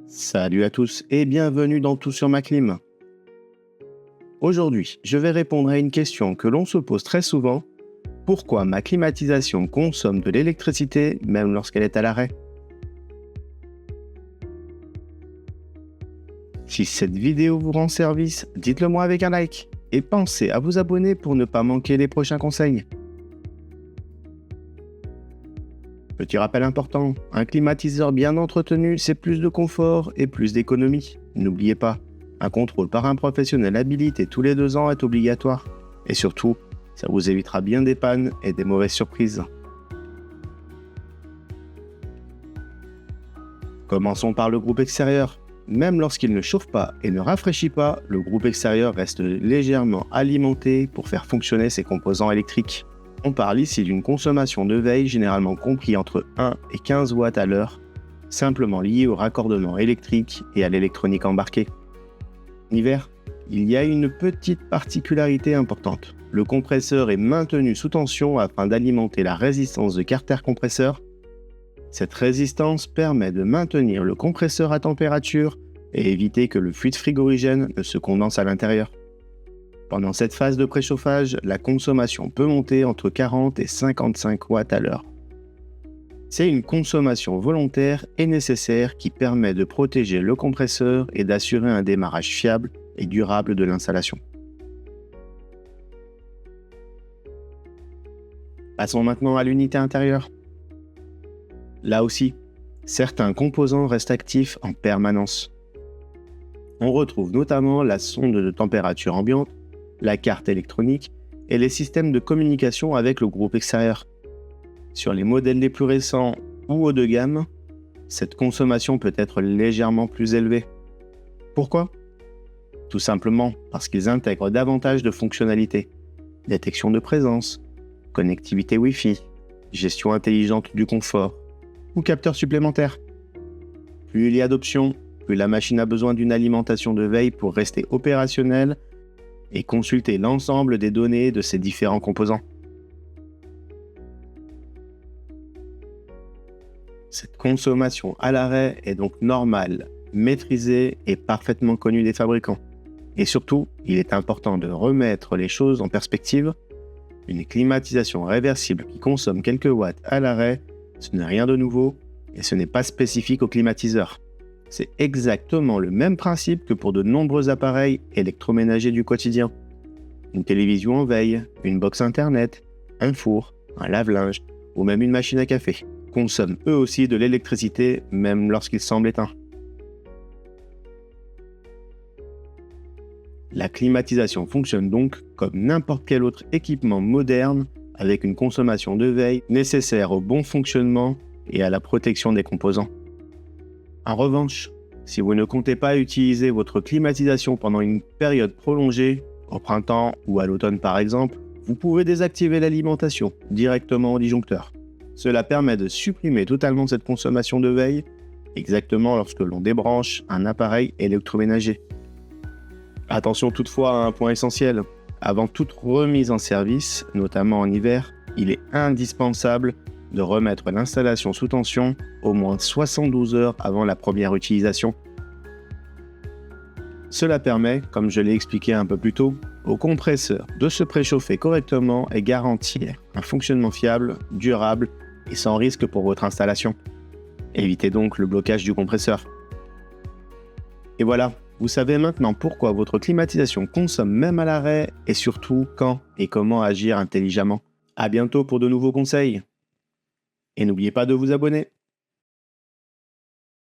Salut à tous et bienvenue dans Tout sur ma clim. Aujourd'hui, je vais répondre à une question que l'on se pose très souvent. Pourquoi ma climatisation consomme de l'électricité même lorsqu'elle est à l'arrêt? Si cette vidéo vous rend service, dites-le moi avec un like. Et pensez à vous abonner pour ne pas manquer les prochains conseils. Petit rappel important, un climatiseur bien entretenu, c'est plus de confort et plus d'économie. N'oubliez pas, un contrôle par un professionnel habilité tous les 2 ans est obligatoire. Et surtout, ça vous évitera bien des pannes et des mauvaises surprises. Commençons par le groupe extérieur. Même lorsqu'il ne chauffe pas et ne rafraîchit pas, le groupe extérieur reste légèrement alimenté pour faire fonctionner ses composants électriques. On parle ici d'une consommation de veille généralement compris entre 1 et 15 watts à l'heure, simplement liée au raccordement électrique et à l'électronique embarquée. En hiver, il y a une petite particularité importante. Le compresseur est maintenu sous tension afin d'alimenter la résistance de carter compresseur. Cette résistance permet de maintenir le compresseur à température et éviter que le fluide frigorigène ne se condense à l'intérieur. Pendant cette phase de préchauffage, la consommation peut monter entre 40 et 55 watts à l'heure. C'est une consommation volontaire et nécessaire qui permet de protéger le compresseur et d'assurer un démarrage fiable et durable de l'installation. Passons maintenant à l'unité intérieure. Là aussi, certains composants restent actifs en permanence. On retrouve notamment la sonde de température ambiante, la carte électronique et les systèmes de communication avec le groupe extérieur. Sur les modèles les plus récents ou haut de gamme, cette consommation peut être légèrement plus élevée. Pourquoi? Tout simplement parce qu'ils intègrent davantage de fonctionnalités. Détection de présence, connectivité Wi-Fi, gestion intelligente du confort ou capteurs supplémentaires. Plus il y a d'options, plus la machine a besoin d'une alimentation de veille pour rester opérationnelle et consulter l'ensemble des données de ces différents composants. Cette consommation à l'arrêt est donc normale, maîtrisée et parfaitement connue des fabricants. Et surtout, il est important de remettre les choses en perspective. Une climatisation réversible qui consomme quelques watts à l'arrêt, ce n'est rien de nouveau et ce n'est pas spécifique aux climatiseurs. C'est exactement le même principe que pour de nombreux appareils électroménagers du quotidien. Une télévision en veille, une box internet, un four, un lave-linge ou même une machine à café consomment eux aussi de l'électricité même lorsqu'ils semblent éteints. La climatisation fonctionne donc comme n'importe quel autre équipement moderne avec une consommation de veille nécessaire au bon fonctionnement et à la protection des composants. En revanche, si vous ne comptez pas utiliser votre climatisation pendant une période prolongée, au printemps ou à l'automne par exemple, vous pouvez désactiver l'alimentation directement au disjoncteur. Cela permet de supprimer totalement cette consommation de veille, exactement lorsque l'on débranche un appareil électroménager. Attention toutefois à un point essentiel. Avant toute remise en service, notamment en hiver, il est indispensable de remettre l'installation sous tension au moins 72 heures avant la première utilisation. Cela permet, comme je l'ai expliqué un peu plus tôt, au compresseur de se préchauffer correctement et garantir un fonctionnement fiable, durable et sans risque pour votre installation. Évitez donc le blocage du compresseur. Et voilà, vous savez maintenant pourquoi votre climatisation consomme même à l'arrêt et surtout quand et comment agir intelligemment. À bientôt pour de nouveaux conseils. Et n'oubliez pas de vous abonner.